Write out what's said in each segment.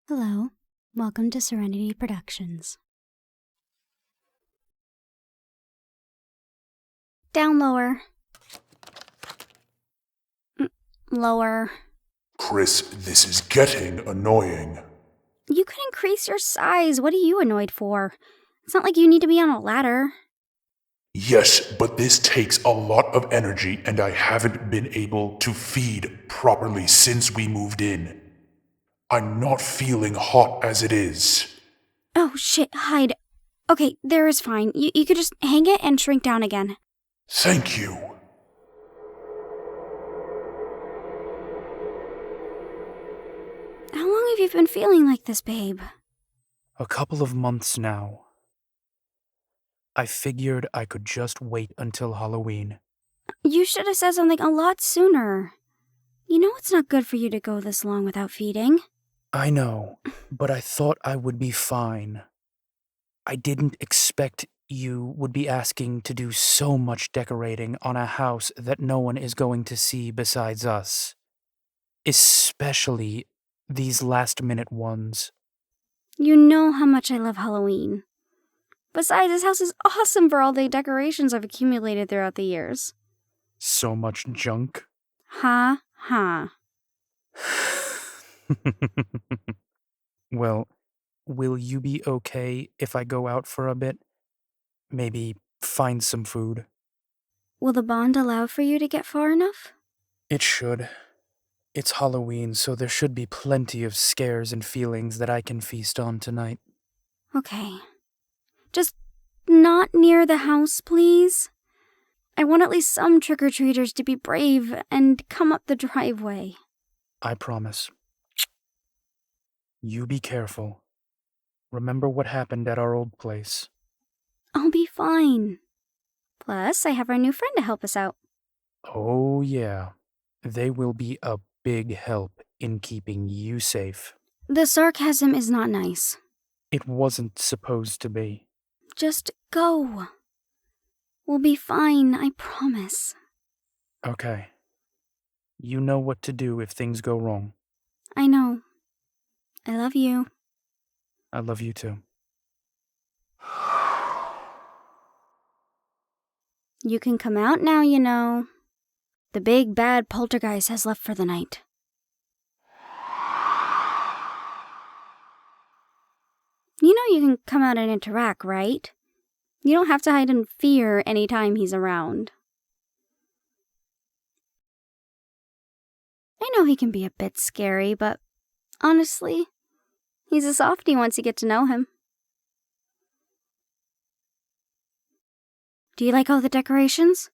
Hello, welcome to Serenity Productions. Down lower. Lower. Cris, this is getting annoying. You could increase your size. What are you annoyed for? It's not like you need to be on a ladder. Yes, but this takes a lot of energy and I haven't been able to feed properly since we moved in. I'm not feeling hot as it is. Oh shit, Hyde. Okay, there is fine. You could just hang it and shrink down again. Thank you. How long have you been feeling like this, babe? A couple of months now. I figured I could just wait until Halloween. You should have said something a lot sooner. You know it's not good for you to go this long without feeding. I know, but I thought I would be fine. I didn't expect you would be asking to do so much decorating on a house that no one is going to see besides us. Especially these last-minute ones. You know how much I love Halloween. Besides, this house is awesome for all the decorations I've accumulated throughout the years. So much junk. Ha ha. Well, will you be okay if I go out for a bit? Maybe find some food? Will the bond allow for you to get far enough? It should. It's Halloween, so there should be plenty of scares and feelings that I can feast on tonight. Okay. Just not near the house, please. I want at least some trick-or-treaters to be brave and come up the driveway. I promise. You be careful. Remember what happened at our old place. I'll be fine. Plus, I have our new friend to help us out. Oh yeah. They will be a big help in keeping you safe. The sarcasm is not nice. It wasn't supposed to be. Just go. We'll be fine, I promise. Okay. You know what to do if things go wrong. I know. I love you. I love you too. You can come out now, you know. The big bad poltergeist has left for the night. You know you can come out and interact, right? You don't have to hide in fear anytime he's around. I know he can be a bit scary, but honestly, he's a softie once you get to know him. Do you like all the decorations?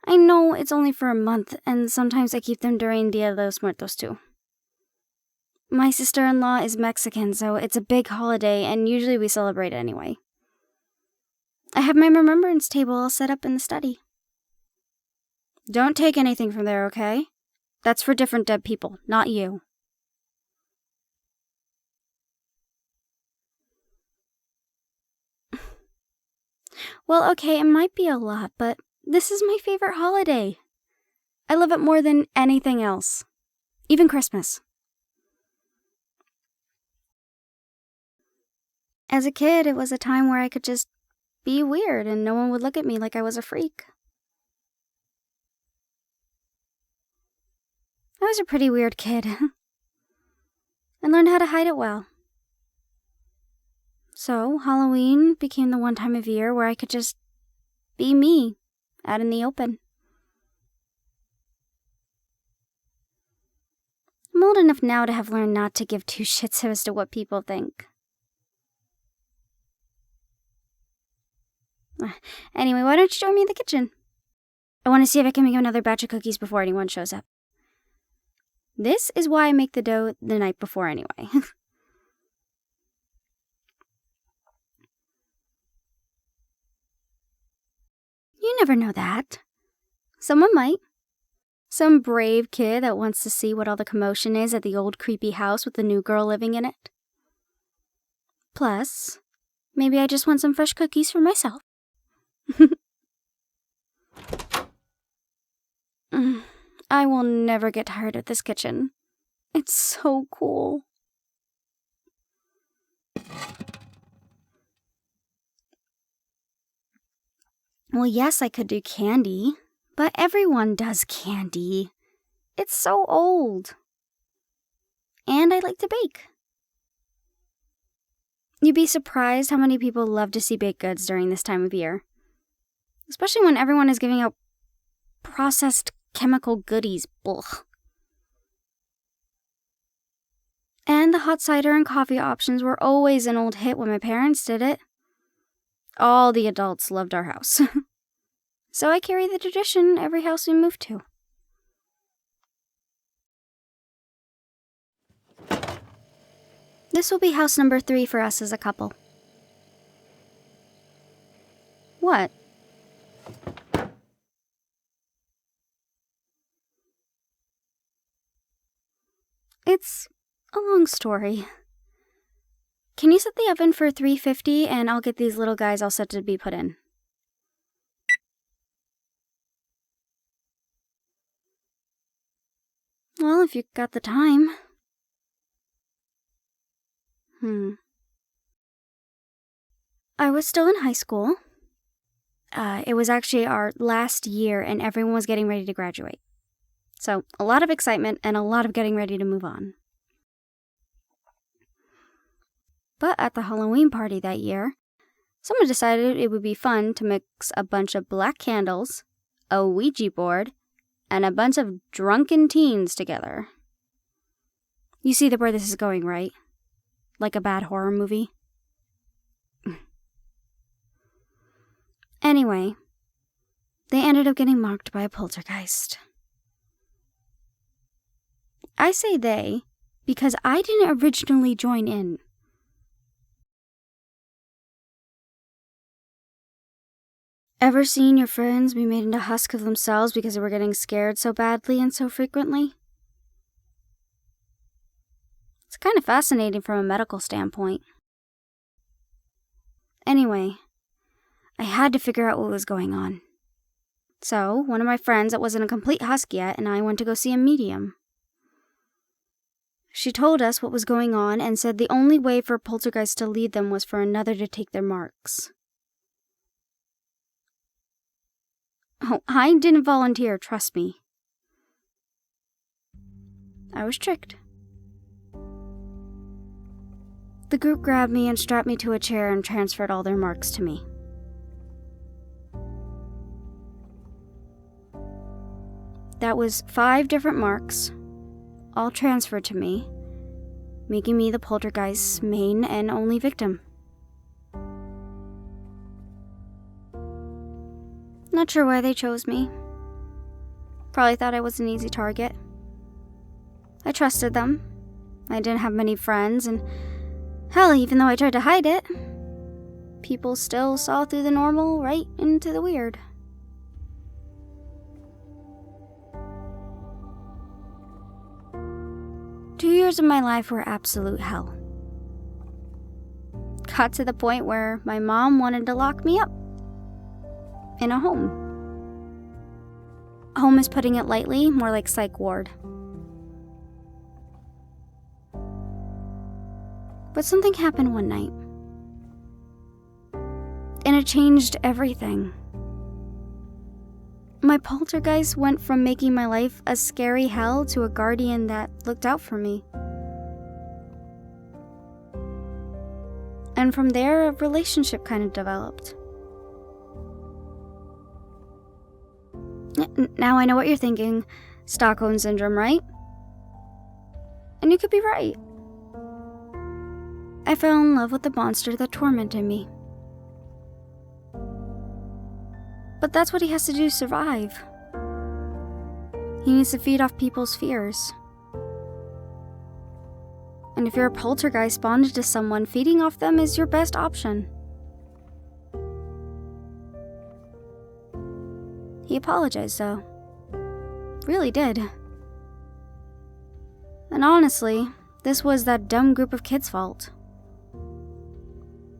I know it's only for a month, and sometimes I keep them during Dia de los Muertos too. My sister-in-law is Mexican, so it's a big holiday, and usually we celebrate anyway. I have my remembrance table all set up in the study. Don't take anything from there, okay? That's for different dead people, not you. Well, okay, it might be a lot, but this is my favorite holiday. I love it more than anything else. Even Christmas. As a kid, it was a time where I could just be weird and no one would look at me like I was a freak. I was a pretty weird kid. I learned how to hide it well. So, Halloween became the one time of year where I could just be me, out in the open. I'm old enough now to have learned not to give two shits as to what people think. Anyway, why don't you join me in the kitchen? I want to see if I can make another batch of cookies before anyone shows up. This is why I make the dough the night before anyway. You never know that. Someone might. Some brave kid that wants to see what all the commotion is at the old creepy house with the new girl living in it. Plus, maybe I just want some fresh cookies for myself. I will never get tired of this kitchen. It's so cool. Well, yes, I could do candy, but everyone does candy. It's so old. And I like to bake. You'd be surprised how many people love to see baked goods during this time of year. Especially when everyone is giving out processed chemical goodies. Ugh. And the hot cider and coffee options were always an old hit when my parents did it. All the adults loved our house. So I carry the tradition every house we move to. This will be house number 3 for us as a couple. What? It's a long story. Can you set the oven for 350 and I'll get these little guys all set to be put in? Well, if you got the time. I was still in high school. It was actually our last year and everyone was getting ready to graduate. So, a lot of excitement and a lot of getting ready to move on. But at the Halloween party that year, someone decided it would be fun to mix a bunch of black candles, a Ouija board, and a bunch of drunken teens together. You see where this is going, right? Like a bad horror movie? Anyway, they ended up getting mocked by a poltergeist. I say they because I didn't originally join in. Ever seen your friends be made into husk of themselves because they were getting scared so badly and so frequently? It's kind of fascinating from a medical standpoint. Anyway, I had to figure out what was going on. So, one of my friends that wasn't a complete husk yet and I went to go see a medium. She told us what was going on and said the only way for a poltergeist to lead them was for another to take their marks. Oh, I didn't volunteer, trust me. I was tricked. The group grabbed me and strapped me to a chair and transferred all their marks to me. That was 5 different marks, all transferred to me, making me the poltergeist's main and only victim. Not sure why they chose me. Probably thought I was an easy target. I trusted them. I didn't have many friends, and hell, even though I tried to hide it, people still saw through the normal right into the weird. Two years of my life were absolute hell. Got to the point where my mom wanted to lock me up. In a home. Home is putting it lightly, more like psych ward. But something happened one night. And it changed everything. My poltergeist went from making my life a scary hell to a guardian that looked out for me. And from there, a relationship kind of developed. Now I know what you're thinking. Stockholm Syndrome, right? And you could be right. I fell in love with the monster that tormented me. But that's what he has to do to survive. He needs to feed off people's fears. And if you're a poltergeist bonded to someone, feeding off them is your best option. He apologized, though. Really did. And honestly, this was that dumb group of kids' fault.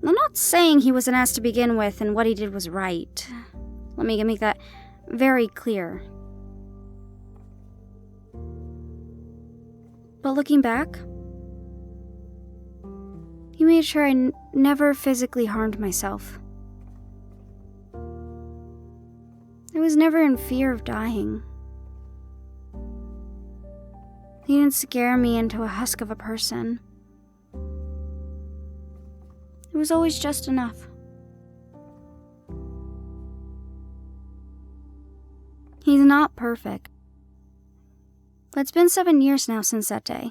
I'm not saying he was an ass to begin with and what he did was right. Let me make that very clear. But looking back, He made sure I never physically harmed myself. I was never in fear of dying. He didn't scare me into a husk of a person. It was always just enough. He's not perfect. But it's been 7 years now since that day.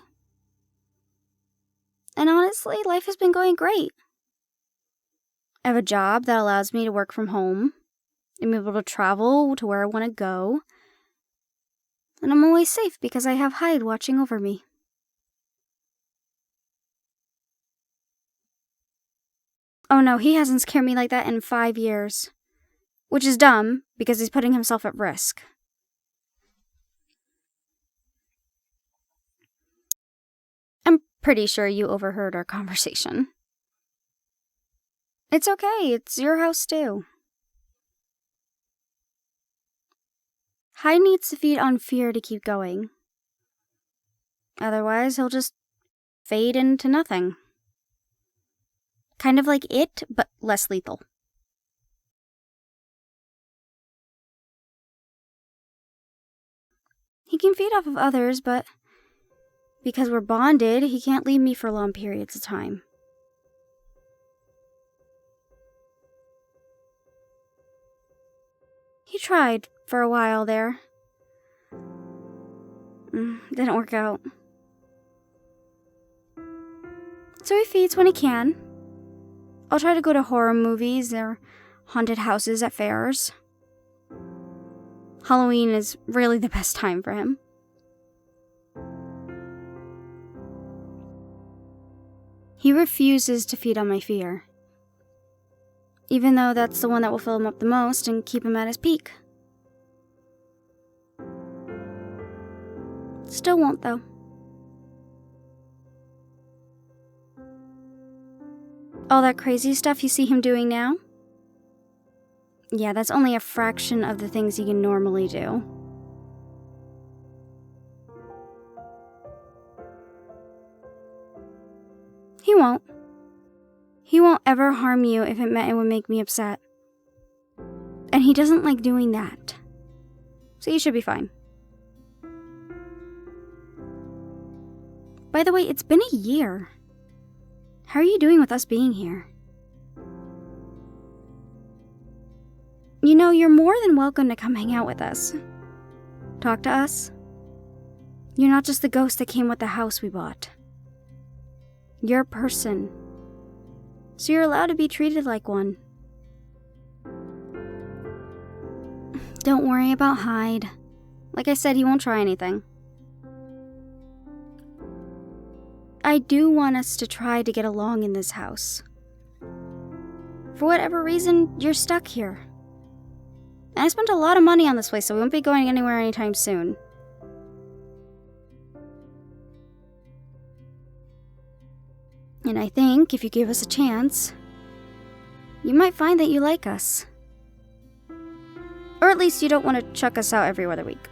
And honestly, life has been going great. I have a job that allows me to work from home. I'm able to travel to where I want to go. And I'm always safe because I have Hyde watching over me. Oh no, he hasn't scared me like that in 5 years. Which is dumb, because he's putting himself at risk. I'm pretty sure you overheard our conversation. It's okay, it's your house too. Hyde needs to feed on fear to keep going. Otherwise, he'll just fade into nothing. Kind of like it, but less lethal. He can feed off of others, but because we're bonded, he can't leave me for long periods of time. He tried for a while there. Didn't work out. So he feeds when he can. I'll try to go to horror movies or haunted houses at fairs. Halloween is really the best time for him. He refuses to feed on my fear. Even though that's the one that will fill him up the most and keep him at his peak. Still won't, though. All that crazy stuff you see him doing now? Yeah, that's only a fraction of the things he can normally do. He won't. He won't ever harm you if it meant it would make me upset. And he doesn't like doing that. So you should be fine. By the way, it's been a year. How are you doing with us being here? You know, you're more than welcome to come hang out with us. Talk to us. You're not just the ghost that came with the house we bought. You're a person. So you're allowed to be treated like one. Don't worry about Hyde. Like I said, he won't try anything. I do want us to try to get along in this house. For whatever reason, you're stuck here. And I spent a lot of money on this place, so we won't be going anywhere anytime soon. And I think if you give us a chance, you might find that you like us. Or at least you don't want to chuck us out every other week.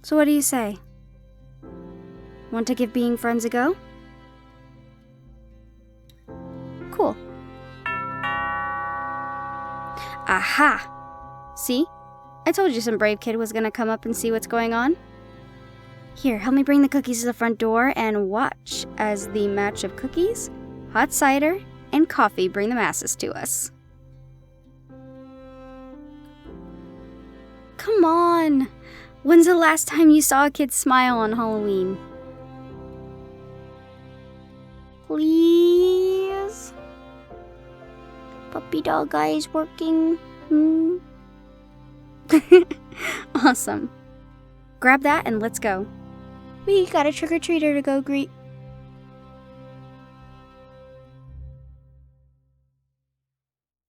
So what do you say? Want to give being friends a go? Cool. Aha! See? I told you some brave kid was gonna come up and see what's going on. Here, help me bring the cookies to the front door and watch as the match of cookies, hot cider, and coffee bring the masses to us. Come on! When's the last time you saw a kid smile on Halloween? Please? Puppy dog eyes working? Awesome. Grab that and let's go. We got a trick-or-treater to go greet.